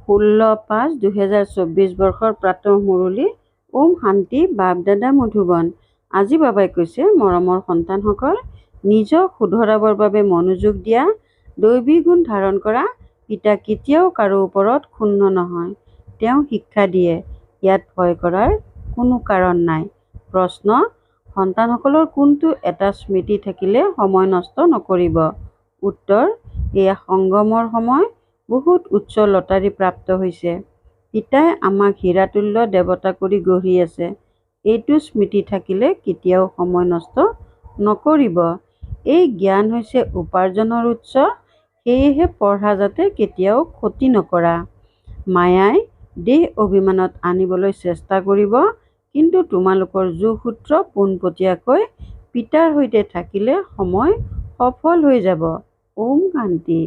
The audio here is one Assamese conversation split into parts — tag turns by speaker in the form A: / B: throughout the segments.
A: 16/5/2024 বৰ্ষৰ প্ৰাতঃ মুৰলী। ওম শান্তি। বাপ দাদা মধুবন। আজি বাবাই কৈছে, মৰমৰ সন্তানসকল, নিজক শুধৰাবৰ বাবে মনোযোগ দিয়া, দৈৱী গুণ ধাৰণ কৰা। পিতা কেতিয়াও কাৰো ওপৰত ক্ষুণ্ণ নহয়। তেওঁ শিক্ষা দিয়ে। ইয়াত ভয় কৰাৰ কোনো কাৰণ নাই। প্ৰশ্ন: সন্তানসকলৰ কোনটো এটা স্মৃতি থাকিলে সময় নষ্ট নকৰিব? উত্তৰ: এয়া সংগমৰ সময়। বহুত উচ্চ লটাৰী প্ৰাপ্ত হৈছে। পিতাই আমাক হীৰাতুল্য দেৱতা কৰি গঢ়ি আছে। এইটো স্মৃতি থাকিলে কেতিয়াও সময় নষ্ট নকৰিব। এই জ্ঞান হৈছে উপাৰ্জনৰ উৎস। সেয়েহে পঢ়া যাতে কেতিয়াও ক্ষতি নকৰা। মায়াই দেহ অভিমানত আনিবলৈ চেষ্টা কৰিব, কিন্তু তোমালোকৰ যোগসূত্ৰ পোনপটীয়াকৈ পিতাৰ সৈতে থাকিলে সময় সফল হৈ যাব। ওম শান্তি।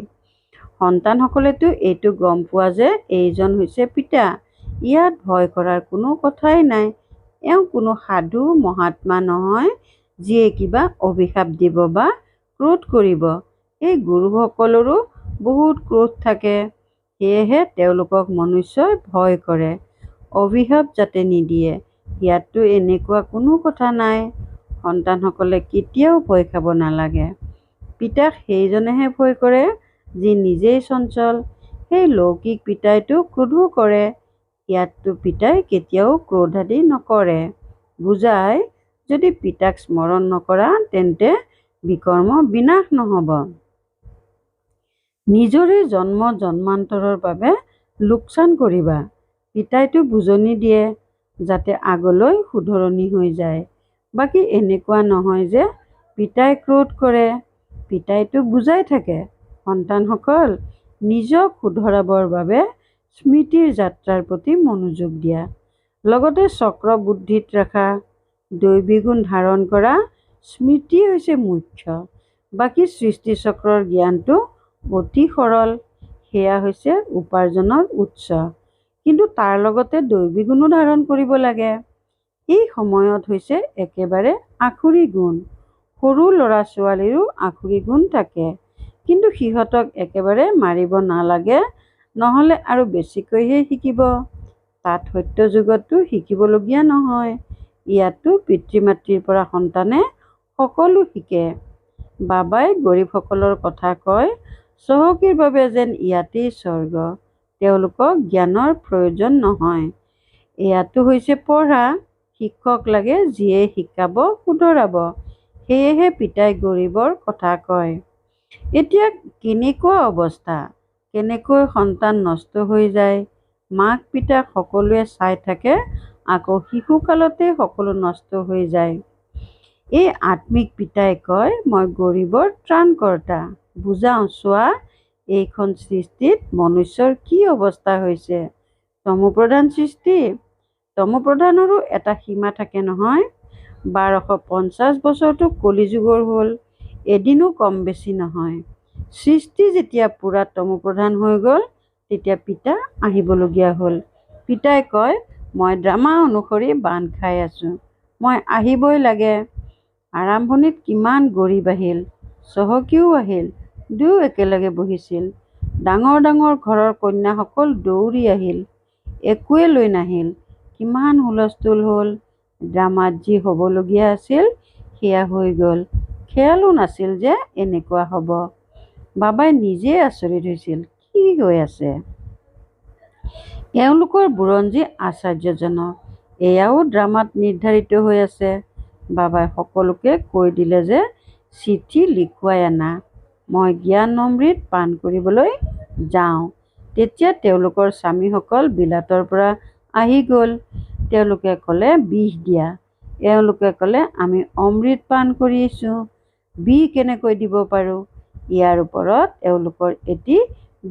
A: সন্তানসকলেতো এইটো গম পোৱা যে এইজন হৈছে পিতা। ইয়াত ভয় কৰাৰ কোনো কথাই নাই। এওঁ কোনো সাধু মহাত্মা নহয় যিয়ে কিবা অভিশাপ দিব বা ক্ৰোধ কৰিব। এই গুৰুসকলৰো বহুত ক্ৰোধ থাকে। সেয়েহে তেওঁলোকক মনুষ্যই ভয় কৰে। অভিশাপ যাতে নিদিয়ে। ইয়াততো এনেকুৱা কোনো কথা নাই। সন্তানসকলে কেতিয়াও ভয় খাব নালাগে। পিতাক সেইজনেহে ভয় কৰে যি নিজেই চঞ্চল। সেই লৌকিক পিতাইতো ক্ৰোধো কৰে। ইয়াততো পিতাই কেতিয়াও ক্ৰোধ আদি নকৰে। বুজায়, যদি পিতাক স্মৰণ নকৰা তেন্তে বিকৰ্ম বিনাশ নহ'ব। নিজৰে জন্ম জন্মান্তৰৰ বাবে লোকচান কৰিবা। পিতাইতো বুজনি দিয়ে যাতে আগলৈ শুধৰণি হৈ যায়। বাকী এনেকুৱা নহয় যে পিতাই ক্ৰোধ কৰে। পিতাইতো বুজাই থাকে। সন্তানসকল, নিজক শুধৰাবৰ বাবে স্মৃতিৰ যাত্ৰাৰ প্ৰতি মনোযোগ দিয়া। লগতে চক্ৰ বুদ্ধিত ৰাখা। দৈৱী গুণ ধাৰণ কৰা। স্মৃতি হৈছে মুখ্য। বাকী সৃষ্টিচক্ৰৰ জ্ঞানটো অতি সৰল। সেয়া হৈছে উপাৰ্জনৰ উৎস। কিন্তু তাৰ লগতে দৈৱী গুণো ধাৰণ কৰিব লাগে। এই সময়ত হৈছে একেবাৰে আসুৰী গুণ। সৰু ল'ৰা ছোৱালীৰো আসুৰী গুণ থাকে। কিন্তু সিহঁতক একেবাৰে মাৰিব নালাগে, নহ'লে আৰু বেছিকৈহে শিকিব। তাত সত্য যুগততো শিকিবলগীয়া নহয়। ইয়াতো পিতৃ মাতৃৰ পৰা সন্তানে সকলো শিকে। বাবাই গৰীবসকলৰ কথা কয়, চহকীৰ বাবে যেন ইয়াতেই স্বৰ্গ। তেওঁলোকক জ্ঞানৰ প্ৰয়োজন নহয়। এয়াতো হৈছে পঢ়া। শিক্ষক লাগে যিয়ে শিকাব, শুধৰাব। সেয়েহে পিতাই গৰীবৰ কথা কয়। এতিয়া কেনেকুৱা অৱস্থা, কেনেকৈ সন্তান নষ্ট হৈ যায়। মাক পিতাক সকলোৱে চাই থাকে, আকৌ শিশুকালতে সকলো নষ্ট হৈ যায়। এই আত্মিক পিতাই কয়, মই গৰীবৰ ত্ৰাণকৰ্তা। বুজাওঁ, চোৱা, এইখন সৃষ্টিত মনুষ্যৰ কি অৱস্থা হৈছে। তমোপ্ৰধান সৃষ্টি। তমোপ্ৰধানৰো এটা সীমা থাকে নহয়। 1250 বছৰতো কলিযুগৰ হ'ল। এদিনো কম বেছি নহয়। সৃষ্টি যেতিয়া পূৰা তমোপ্ৰধান হৈ গ'ল, তেতিয়া পিতা আহিবলগীয়া হ'ল। পিতাই কয়, মই ড্ৰামা অনুসৰি বান্ধ খাই আছোঁ। মই আহিবই লাগে। আৰম্ভণিত কিমান গৰীব আহিল, চহকীও আহিল। দুয়ো একেলগে বহিছিল। ডাঙৰ ডাঙৰ ঘৰৰ কন্যাসকল দৌৰি আহিল। একোৱে লৈ নাহিল। কিমান হুলস্থুল হ'ল। ড্ৰামাত যি হ'বলগীয়া আছিল সেয়া হৈ গ'ল। খেয়ালো নাছিল যে এনেকুৱা হ'ব। বাবাই নিজেই আচৰিত হৈছিল, কি হৈ আছে। এওঁলোকৰ বুৰঞ্জী আশ্চৰ্যজনক। এয়াও ড্ৰামাত নিৰ্ধাৰিত হৈ আছে। বাবাই সকলোকে কৈ দিলে যে চিঠি লিখুৱাই আনা। মই জ্ঞান অমৃত পান কৰিবলৈ যাওঁ। তেতিয়া তেওঁলোকৰ স্বামীসকল বিলাতৰ পৰা আহি গ'ল। তেওঁলোকে ক'লে, বিষ দিয়া। এওঁলোকে ক'লে, আমি অমৃত পান কৰিছোঁ, বিষ কেনেকৈ দিব পাৰোঁ। ইয়াৰ ওপৰত এওঁলোকৰ এটি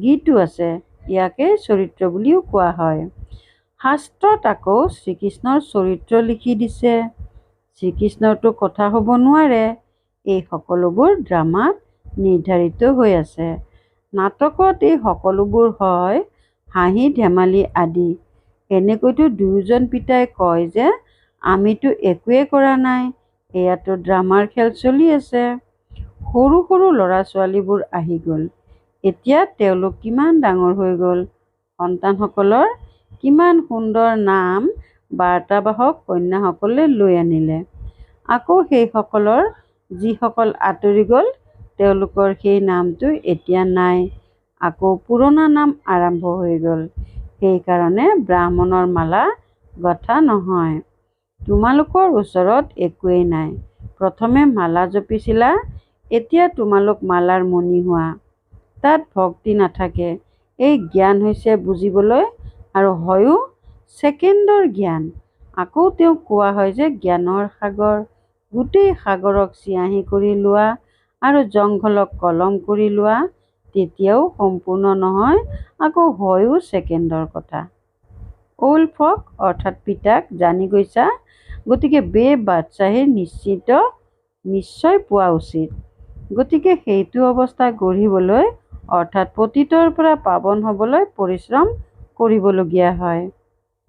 A: গীতো আছে। ইয়াকে চৰিত্ৰ বুলিও কোৱা হয়। শাস্ত্ৰত আকৌ শ্ৰীকৃষ্ণৰ চৰিত্ৰ লিখি দিছে। শ্ৰীকৃষ্ণৰতো কথা হ'ব নোৱাৰে। এই সকলোবোৰ ড্ৰামাত নিৰ্ধাৰিত হৈ আছে। নাটকত এই সকলোবোৰ হয় হাঁহি ধেমালি আদি। এনেকৈতো দুয়োজন পিতাই কয় যে আমিতো একোৱে কৰা নাই, এয়াতো ড্ৰামাৰ খেল চলি আছে। সৰু সৰু ল'ৰা ছোৱালীবোৰ আহি গ'ল। এতিয়া তেওঁলোক কিমান ডাঙৰ হৈ গ'ল। সন্তানসকলৰ কিমান সুন্দৰ নাম বাৰ্তাবাহক কন্যাসকলে লৈ আনিলে। আকৌ সেইসকলৰ যিসকল আঁতৰি গ'ল তেওঁলোকৰ সেই নামটো এতিয়া নাই, আকৌ পুৰণা নাম আৰম্ভ হৈ গ'ল। সেইকাৰণে ব্ৰাহ্মণৰ মালা গঁথা নহয়। তোমালোকৰ ওচৰত একোৱেই নাই। প্ৰথমে মালা জপিছিলা, এতিয়া তোমালোক মালাৰ মণি হোৱা। তাত ভক্তি নাথাকে। এই জ্ঞান হৈছে বুজিবলৈ আৰু হয়ো ছেকেণ্ডৰ জ্ঞান। আকৌ তেওঁক কোৱা হয় যে জ্ঞানৰ সাগৰ। গোটেই সাগৰক চিয়াহী কৰি লোৱা আৰু জংঘলক কলম কৰি লোৱা, তেতিয়াও সম্পূৰ্ণ নহয়, আকৌ হয়ো ছেকেণ্ডৰ কথা। অ'ল ফক অৰ্থাৎ পিতাক জানি গৈছা, গতিকে বে-বাদশ্বাহী নিশ্চয় পোৱা উচিত। গতিকে সেইটো অৱস্থা গঢ়িবলৈ অৰ্থাৎ পতিতৰ পৰা পাৱন হ'বলৈ পৰিশ্ৰম কৰিবলগীয়া হয়।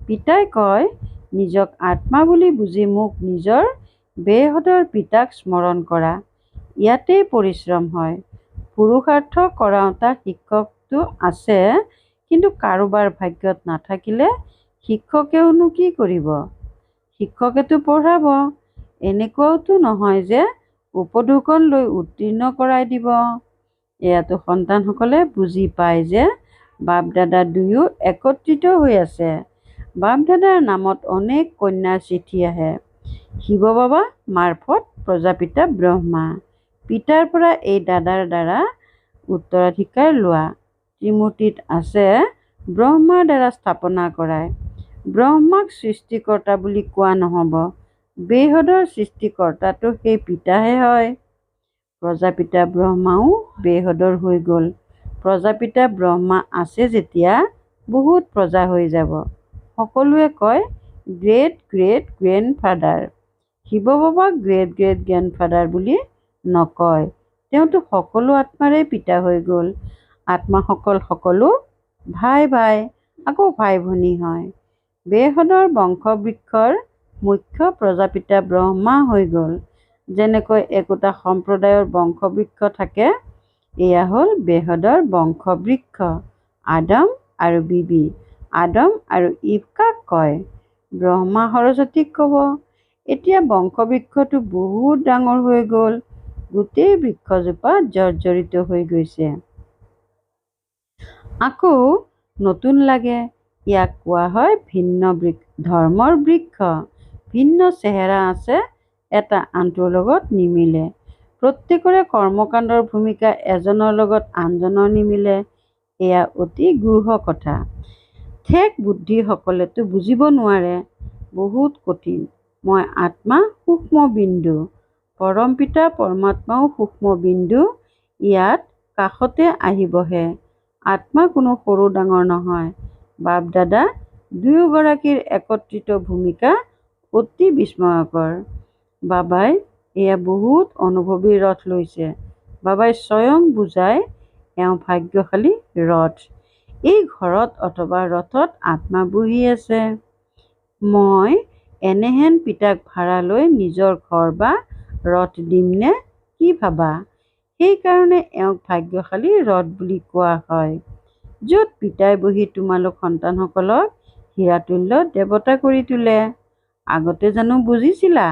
A: পিতাই কয়, নিজক আত্মা বুলি বুজি মোক নিজৰ বেহদৰ পিতাক স্মৰণ কৰা। ইয়াতেই পৰিশ্ৰম হয়। পুৰুষাৰ্থ কৰাওঁতা শিক্ষকটো আছে, কিন্তু কাৰোবাৰ ভাগ্যত নাথাকিলে শিক্ষকেওনো কি কৰিব? শিক্ষকেতো পঢ়াব। এনেকুৱাওতো নহয় যে উপঢৌকন লৈ উত্তীৰ্ণ কৰাই দিব। এয়াতো সন্তানসকলে বুজি পায় যে বাপ-দাদা দুয়ো একত্ৰিত হৈ আছে। বাপ-দাদাৰ নামত অনেক কন্যাৰ চিঠি আহে। শিৱ বাবা মাৰফত প্ৰজাপিতা ব্ৰহ্মা। পিতাৰ পৰা এই দাদাৰ দ্বাৰা উত্তৰাধিকাৰ লোৱা। ত্ৰিমূৰ্তিত আছে ব্ৰহ্মাৰ দ্বাৰা স্থাপনা কৰায়। ব্ৰহ্মাক সৃষ্টিকৰ্তা বুলি কোৱা নহ'ব। বেহদৰ সৃষ্টিকৰ্তাটো সেই পিতাহে হয়। প্ৰজাপিতা ব্ৰহ্মাও বেহদৰ হৈ গ'ল। প্ৰজাপিতা ব্ৰহ্মা আছে যেতিয়া বহুত প্ৰজা হৈ যাব। সকলোৱে কয় গ্ৰেট গ্ৰেট গ্ৰেণ্ডফাদাৰ। শিৱ বাবাক গ্ৰেট গ্ৰেট গ্ৰেণ্ডফাদাৰ বুলি নকয়। তেওঁতো সকলো আত্মাৰে পিতা হৈ গ'ল। আত্মাসকল সকলো ভাই ভাই, আকৌ ভাই ভনী হয়। বেহদৰ বংশবৃক্ষৰ মুখ্য প্ৰজাপিতা ব্ৰহ্মা হৈ গ'ল। যেনেকৈ একোটা সম্প্ৰদায়ৰ বংশবৃক্ষ থাকে, এয়া হ'ল বেহদৰ বংশবৃক্ষ। আদম আৰু বিবি। আদম আৰু ইভ কাক কয়? ব্ৰহ্মা সৰস্বতীক ক'ব। এতিয়া বংশবৃক্ষটো বহুত ডাঙৰ হৈ গ'ল। গোটেই বৃক্ষজোপা জৰ্জৰিত হৈ গৈছে। আকৌ নতুন লাগে। ইয়াক কোৱা হয় ভিন্ন ধৰ্মৰ বৃক্ষ। ভিন্ন চেহেৰা আছে, এটা আনটোৰ লগত নিমিলে। প্ৰত্যেকৰে কৰ্মকাণ্ডৰ ভূমিকা এজনৰ লগত আনজনৰ নিমিলে। এয়া অতি গূঢ় কথা। ঠেক বুদ্ধিসকলেতো বুজিব নোৱাৰে। বহুত কঠিন। মই আত্মা সূক্ষ্ম বিন্দু। পৰমপিতা পৰমাত্মাও সূক্ষ্ম বিন্দু। ইয়াত কাষতে আহি বহে। আত্মা কোনো সৰু ডাঙৰ নহয়। বাপ-দাদা দুয়োগৰাকীৰ একত্ৰিত ভূমিকা অতি বিস্ময়কৰ। বাবাই এয়া বহুত অনুভৱী ৰথ লৈছে। বাবাই স্বয়ং বুজায়, এওঁ ভাগ্যশালী ৰথ। এই ঘৰত অথবা ৰথত আত্মা বহি আছে। মই এনেহেন পিতাক ভাড়া লৈ নিজৰ ঘৰ বা ৰথ দিমনে কি ভাবা? সেইকাৰণে এওঁক ভাগ্যশালী ৰথ বুলি কোৱা হয়। য'ত পিতাই বহি তোমালোক সন্তানসকলক হীৰাতুল্য দেৱতা কৰি তোলে। আগতে জানো বুজিছিলা?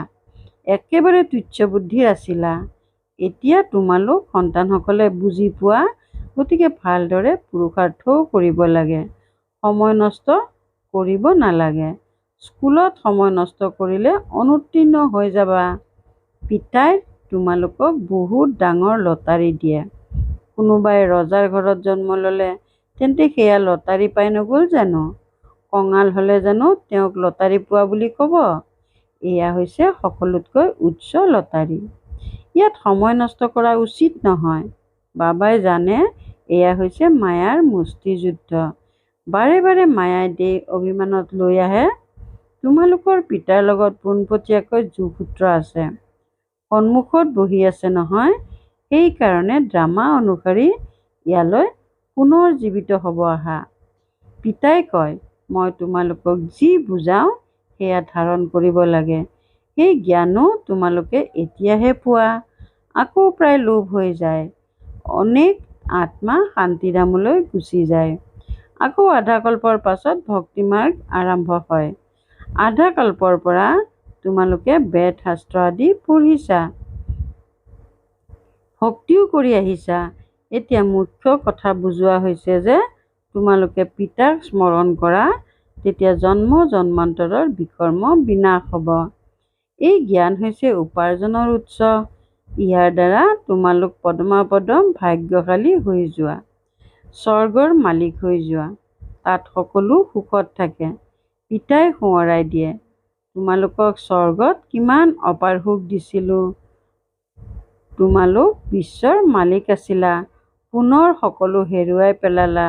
A: একেবাৰে তুচ্ছ বুদ্ধিৰ আছিলা। এতিয়া তোমালোক সন্তানসকলে বুজি পোৱা, গতিকে ভালদৰে পুৰুষাৰ্থও কৰিব লাগে। সময় নষ্ট কৰিব নালাগে। স্কুলত সময় নষ্ট কৰিলে অনুত্তীৰ্ণ হৈ যাবা। পিতাই তোমালোকক বহুত ডাঙৰ লটাৰী দিয়ে। কোনোবাই ৰজাৰ ঘৰত জন্ম ল'লে তেন্তে সেয়া লটাৰী পাই নগ'ল জানো? কঙাল হ'লে জানো তেওঁক লটাৰী পোৱা বুলি ক'ব? এয়া হৈছে সকলোতকৈ উচ্চ লটাৰী। ইয়াত সময় নষ্ট কৰা উচিত নহয়। বাবাই জানে এয়া হৈছে মায়াৰ মুষ্টিযুদ্ধ। বাৰে বাৰে মায়াই দেহ অভিমানত লৈ আহে। তোমালোকৰ পিতাৰ লগত পোনপটীয়াকৈ যোগসূত্ৰ আছে। সন্মুখত বহি আছে নহয়, সেইকাৰণে ড্ৰামা অনুসৰি ইয়ালৈ পুনৰ জীৱিত হ'ব আহা। পিতাই কয়, মই তোমালোকক যি বুজাওঁ সেয়া ধাৰণ কৰিব লাগে। সেই জ্ঞানো তোমালোকে এতিয়াহে পোৱা। আকৌ প্ৰায় লোভ হৈ যায়। অনেক আত্মা শান্তিধামলৈ গুচি যায়। আকৌ আধা কল্পৰ পাছত ভক্তি মাৰ্গ আৰম্ভ হয়। আধা কল্পৰ পৰা তোমালোকে বেদ শাস্ত্ৰ আদি পঢ়িছা, ভক্তিও কৰি আহিছা। এতিয়া মুখ্য কথা বুজোৱা হৈছে যে তোমালোকে পিতাক স্মৰণ কৰা, তেতিয়া জন্ম জন্মান্তৰৰ বিকৰ্ম বিনাশ হ'ব। এই জ্ঞান হৈছে উপাৰ্জনৰ উৎস। ইয়াৰ দ্বাৰা তোমালোক পদ্মাপদম ভাগ্যশালী হৈ যোৱা, স্বৰ্গৰ মালিক হৈ যোৱা। তাত সকলো সুখত থাকে। পিতাই সোঁৱৰাই দিয়ে, তোমালোকক স্বৰ্গত কিমান অপাৰ সুখ দিছিলোঁ। তোমালোক বিশ্বৰ মালিক আছিলা, পুনৰ সকলো হেৰুৱাই পেলালা।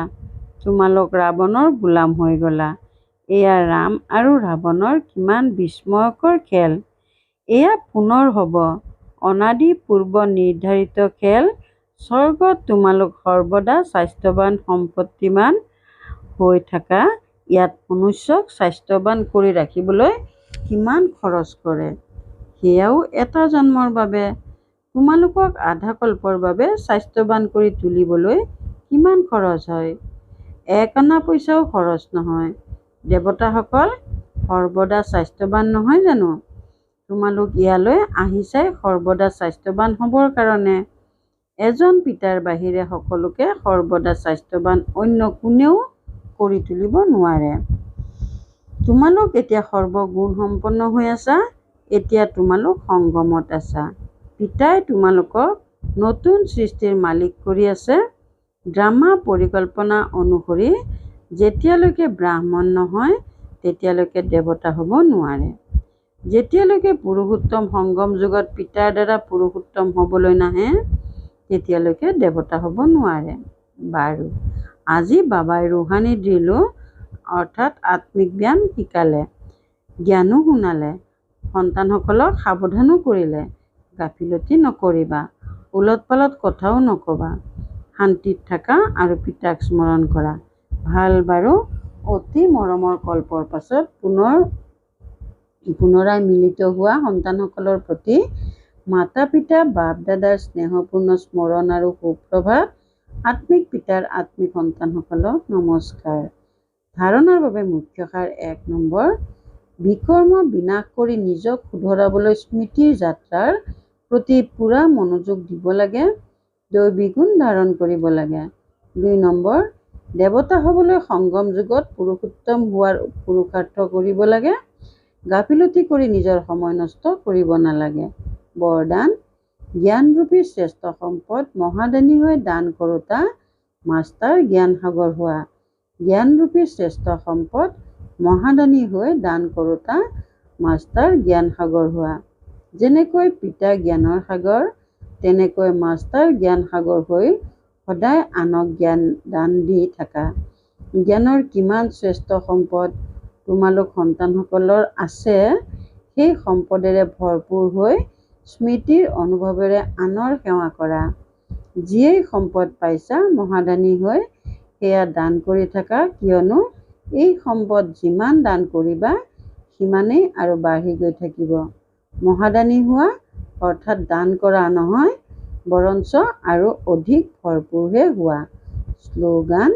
A: তোমালোক ৰাৱণৰ গোলাম হৈ গ'লা। এয়া ৰাম আৰু ৰাৱণৰ কিমান বিস্ময়কৰ খেল। এয়া পুনৰ হ'ব, অনাদি পূৰ্ব নিৰ্ধাৰিত খেল। স্বৰ্গত তোমালোক সৰ্বদা স্বাস্থ্যৱান সম্পত্তিমান হৈ থাকা। ইয়াত মনুষ্যক স্বাস্থ্যৱান কৰি ৰাখিবলৈ কিমান খৰচ কৰে, সেয়াও এটা জন্মৰ বাবে। তোমালোকক আধা কল্পৰ বাবে স্বাস্থ্যৱান কৰি তুলিবলৈ কিমান খৰচ হয়? এক অনা পইচাও খৰচ নহয়। দেৱতাসকল সৰ্বদা স্বাস্থ্যৱান নহয় জানো? তোমালোক ইয়ালৈ আহিছাই সৰ্বদা স্বাস্থ্যৱান হ'বৰ কাৰণে। এজন পিতাৰ বাহিৰে সকলোকে সৰ্বদা স্বাস্থ্যৱান অন্য কোনেও কৰি তুলিব নোৱাৰে। তোমালোক এতিয়া সৰ্বগুণসম্পন্ন হৈ আছা। এতিয়া তোমালোক সংগমত আছা। পিতাই তোমালোকক নতুন সৃষ্টিৰ মালিক কৰি আছে। ড্ৰামা পৰিকল্পনা অনুসৰি যেতিয়ালৈকে ব্ৰাহ্মণ নহয় তেতিয়ালৈকে দেৱতা হ'ব নোৱাৰে। যেতিয়ালৈকে পুৰুষোত্তম সংগম যুগত পিতাৰ দ্বাৰা পুৰুষোত্তম হ'বলৈ নাহে তেতিয়ালৈকে দেৱতা হ'ব নোৱাৰে। বাৰু, আজি বাবাই ৰুহানী ড্ৰিলো অৰ্থাৎ আত্মিক জ্ঞান শিকালে, জ্ঞানো শুনালে, সন্তানসকলক সাৱধানো কৰিলে। গাফিলতি নকৰিবা, ওলট পালট কথাও নকবা, শান্তিত থাকা আৰু পিতাক স্মৰণ কৰা। ভাল বাৰু, অতি মৰমৰ কল্পৰ পাছত পুনৰাই মিলিত হোৱা সন্তানসকলৰ প্ৰতি মাতা পিতা বাপ দাদাৰ স্নেহপূৰ্ণ স্মৰণ আৰু সুপ্ৰভাত। আত্মিক পিতাৰ আত্মিক সন্তানসকলক নমস্কাৰ। ধাৰণাৰ বাবে মুখ্য সাৰ ১ নম্বৰ, বিকৰ্ম বিনাশ কৰি নিজক শুধৰাবলৈ স্মৃতিৰ যাত্ৰাৰ প্ৰতি পূৰা মনোযোগ দিব লাগে। দৈবিক গুণ ধাৰণ কৰিব লাগে। ২ নম্বৰ, দেৱতা হ'বলৈ সংগম যুগত পুৰুষোত্তম হোৱাৰ পুৰুষাৰ্থ কৰিব লাগে। গাফিলতি কৰি নিজৰ সময় নষ্ট কৰিব নালাগে। বৰদান, জ্ঞানৰূপী শ্ৰেষ্ঠ সম্পদ মহাদানী হৈ দান কৰোঁতা মাষ্টাৰ জ্ঞান সাগৰ হোৱা। জ্ঞানৰূপী শ্ৰেষ্ঠ সম্পদ মহাদানী হৈ দান কৰোঁতা মাষ্টাৰ জ্ঞান সাগৰ হোৱা। যেনেকৈ পিতা জ্ঞানৰ সাগৰ, তেনেকৈ মাষ্টাৰ জ্ঞান সাগৰ হৈ সদায় আনক জ্ঞান দান দি থাকা। জ্ঞানৰ কিমান শ্ৰেষ্ঠ সম্পদ তোমালোক সন্তানসকলৰ আছে, সেই সম্পদেৰে ভৰপূৰ হৈ স্মৃতিৰ অনুভৱেৰে আনৰ সেৱা কৰা। যিয়েই সম্পদ পাইছা মহাদানী হৈ সেয়া দান কৰি থাকা, কিয়নো এই সম্পদ যিমান দান কৰিবা সিমানেই আৰু বাঢ়ি গৈ থাকিব। মহাদানী হোৱা অৰ্থাৎ দান কৰা নহয়, বৰঞ্চ আৰু অধিক ভৰপূৰহে হোৱা। শ্লোগান,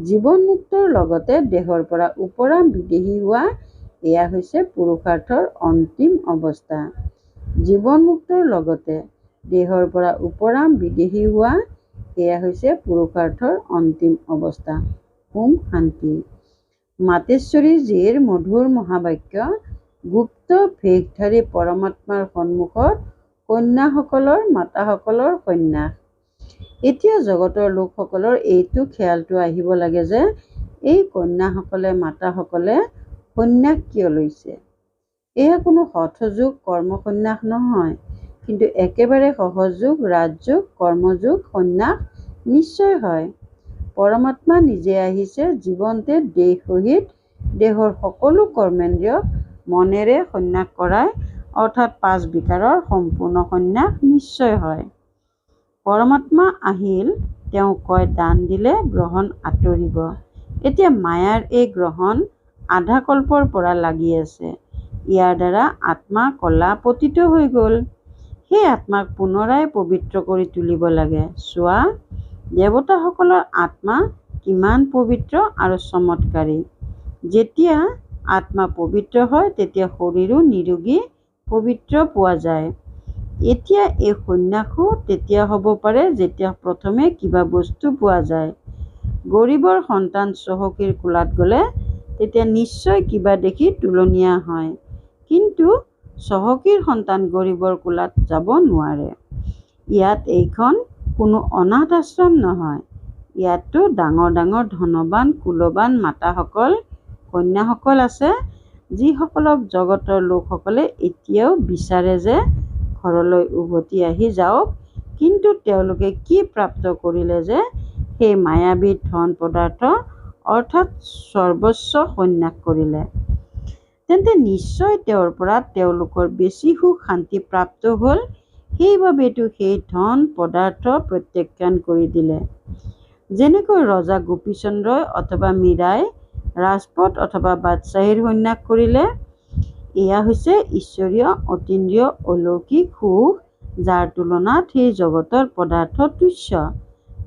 A: জীৱনমুক্তৰ লগতে দেহৰ পৰা উপৰাম বিদেহী হোৱা, এয়া হৈছে পুৰুষাৰ্থৰ অন্তিম অৱস্থা। জীৱনমুক্তৰ লগতে দেহৰ পৰা উপৰাম বিদেহী হোৱা, এয়া হৈছে পুৰুষাৰ্থৰ অন্তিম অৱস্থা। ওম শান্তি। মাতেশ্বৰী জীৰ মধুৰ মহাবাক্য গুপ্ত ভেশধাৰী পৰমাত্মাৰ সন্মুখত কন্যাসকলৰ মাতাসকলৰ সন্ন্যাস। এতিয়া জগতৰ লোকসকলৰ এইটো খেয়ালটো আহিব লাগে যে এই কন্যাসকলে মাতাসকলে সন্ন্যাস কিয় লৈছে। এয়া কোনো হঠযোগ কৰ্মসন্ন্যাস নহয়, কিন্তু একেবাৰে সহযোগ ৰাজযোগ কৰ্মযোগ সন্ন্যাস নিশ্চয় হয়। পৰমাত্মা নিজে আহিছে জীৱন্তে দেহ সহিত দেহৰ সকলো কৰ্মেন্দ্ৰিয়ক মনেৰে সন্ন্যাস কৰাই, অৰ্থাৎ 5 বিকাৰৰ সম্পূৰ্ণ সন্ন্যাস নিশ্চয় হয়। পৰমাত্মা আহিল, তেওঁ কয় দান দিলে গ্ৰহণ আঁতৰিব। এতিয়া মায়াৰ এই গ্ৰহণ আধা কল্পৰ পৰা লাগি আছে। ইয়াৰ দ্বাৰা আত্মা কলা পতিত হৈ গ'ল। সেই আত্মাক পুনৰাই পবিত্ৰ কৰি তুলিব লাগে। চোৱা, দেৱতাসকলৰ আত্মা কিমান পবিত্ৰ আৰু চমৎকাৰী। যেতিয়া আত্মা পবিত্ৰ হয় তেতিয়া শৰীৰো নিৰোগী পবিত্ৰ পোৱা যায়। এতিয়া এই সন্ন্যাসো তেতিয়া হ'ব পাৰে যেতিয়া প্ৰথমে কিবা বস্তু পোৱা যায়। গৰীবৰ সন্তান চহকীৰ কোলাত গ'লে তেতিয়া নিশ্চয় কিবা দেখি তুলনীয়া হয়, কিন্তু চহকীৰ সন্তান গৰীবৰ কোলাত যাব নোৱাৰে। ইয়াত এইখন কোনো অনাথ আশ্ৰম নহয়। ইয়াততো ডাঙৰ ডাঙৰ ধনৱান কুলৱান মাতাসকল কন্যাসকল আছে, যিসকলক জগতৰ লোকসকলে এতিয়াও বিচাৰে যে ঘৰলৈ উভতি আহি যাওক, কিন্তু তেওঁলোকে কি প্ৰাপ্ত কৰিলে যে সেই মায়াবী ধন পদাৰ্থ অৰ্থাৎ সৰ্বস্ব সন্যাস কৰিলে। তেন্তে নিশ্চয় তেওঁৰ পৰা তেওঁলোকৰ বেছি সুখ শান্তি প্ৰাপ্ত হ'ল, সেইবাবেতো সেই ধন পদাৰ্থ প্ৰত্যাখ্যান কৰি দিলে। যেনেকৈ ৰজা গোপীচন্দ্ৰই অথবা মীৰাই ৰাজপথ অথবা বাদশ্বাহীৰ সন্যাস কৰিলে। এয়া হৈছে ঈশ্বৰীয় অতীন্দ্ৰিয় অলৌকিক সুখ, যাৰ তুলনাত সেই জগতৰ পদাৰ্থ তুচ্ছ।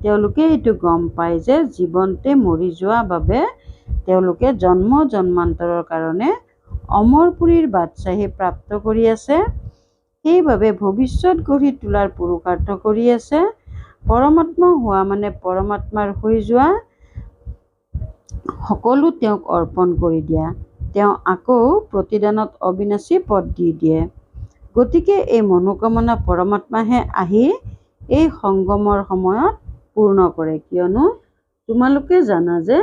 A: তেওঁলোকে এইটো গম পায় যে জীৱনতে মৰি যোৱা বাবে তেওঁলোকে জন্ম জন্মান্তৰৰ কাৰণে অমৰপুৰীৰ বাদশ্বাহী প্ৰাপ্ত কৰি আছে, সেইবাবে ভৱিষ্যত গঢ়ি তোলাৰ পুৰুষাৰ্থ কৰি আছে। পৰমাত্মা হোৱা মানে পৰমাত্মাৰ হৈ যোৱা, সকলো তেওঁক অৰ্পণ কৰি দিয়া। তেওঁ আকৌ প্ৰতিদানত অবিনাশী পদ দি দিয়ে। গতিকে এই মনোকামনা পৰমাত্মাহে আহি এই সংগমৰ সময়ত পূৰ্ণ কৰে, কিয়নো তোমালোকে জানা যে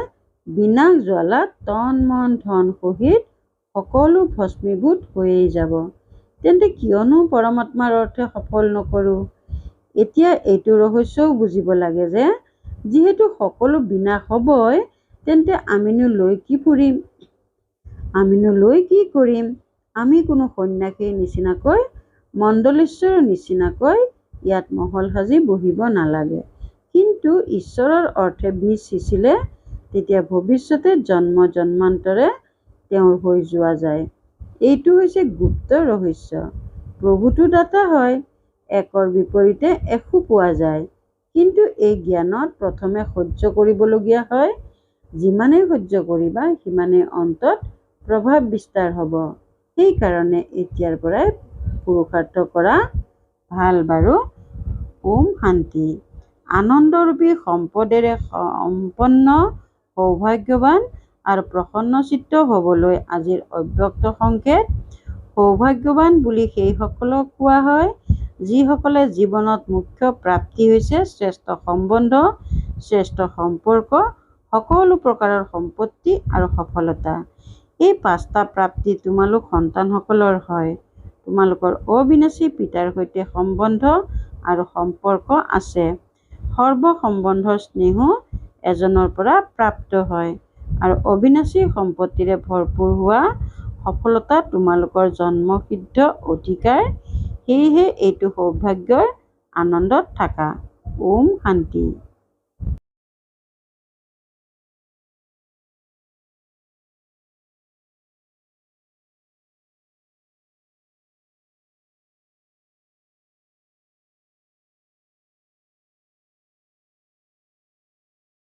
A: বিনাশ জ্বালাত তন মন ধন সহিত সকলো ভস্মীভূত হৈয়েই যাব। তেন্তে কিয়নো পৰমাত্মাৰ অৰ্থে সফল নকৰোঁ? এতিয়া এইটো ৰহস্যও বুজিব লাগে যে যিহেতু সকলো বিনাশ হ'বই, তেন্তে আমিনো লৈ কি ফুৰিম? আমিনো লৈ কি কৰিম? আমি কোনো সন্ন্যাসীৰ নিচিনাকৈ মণ্ডলেশ্বৰৰ নিচিনাকৈ ইয়াত মহল সাজি বহিব নালাগে। কিন্তু ঈশ্বৰৰ অৰ্থে বীজ সিঁচিলে তেতিয়া ভৱিষ্যতে জন্ম জন্মান্তৰে তেওঁৰ হৈ যোৱা যায়। এইটো হৈছে গুপ্ত ৰহস্য। প্ৰভুতো দাতা হয়, একৰ বিপৰীতে এশো পোৱা যায়, কিন্তু এই জ্ঞানত প্ৰথমে সহ্য কৰিবলগীয়া হয়। যিমানেই সহ্য কৰিবা সিমানেই অন্তত প্ৰভাৱ বিস্তাৰ হ'ব। সেইকাৰণে এতিয়াৰ পৰাই পুৰুষাৰ্থ কৰা ভাল বাৰু। ওম শান্তি। আনন্দৰূপী সম্পদেৰে সম্পন্ন সৌভাগ্যৱান আৰু প্ৰসন্নচিত্ত হ'বলৈ আজিৰ অব্যক্ত সংকেত। সৌভাগ্যৱান বুলি সেইসকলক কোৱা হয় যিসকলে জীৱনত মুখ্য প্ৰাপ্তি হৈছে শ্ৰেষ্ঠ সম্বন্ধ, শ্ৰেষ্ঠ সম্পৰ্ক, সকলো প্ৰকাৰৰ সম্পত্তি আৰু সফলতা। এই পাঁচটা প্ৰাপ্তি তোমালোক সন্তানসকলৰ হয়। তোমালোকৰ অবিনাশী পিতাৰ সৈতে সম্বন্ধ আৰু সম্পৰ্ক আছে। সৰ্ব সম্বন্ধৰ স্নেহো এজনৰ পৰা প্ৰাপ্ত হয় আৰু অবিনাশী সম্পত্তিৰে ভৰপূৰ হোৱা সফলতা তোমালোকৰ জন্মসিদ্ধ অধিকাৰ। সেয়েহে এইটো সৌভাগ্যৰ আনন্দত থাকা। ওম শান্তি।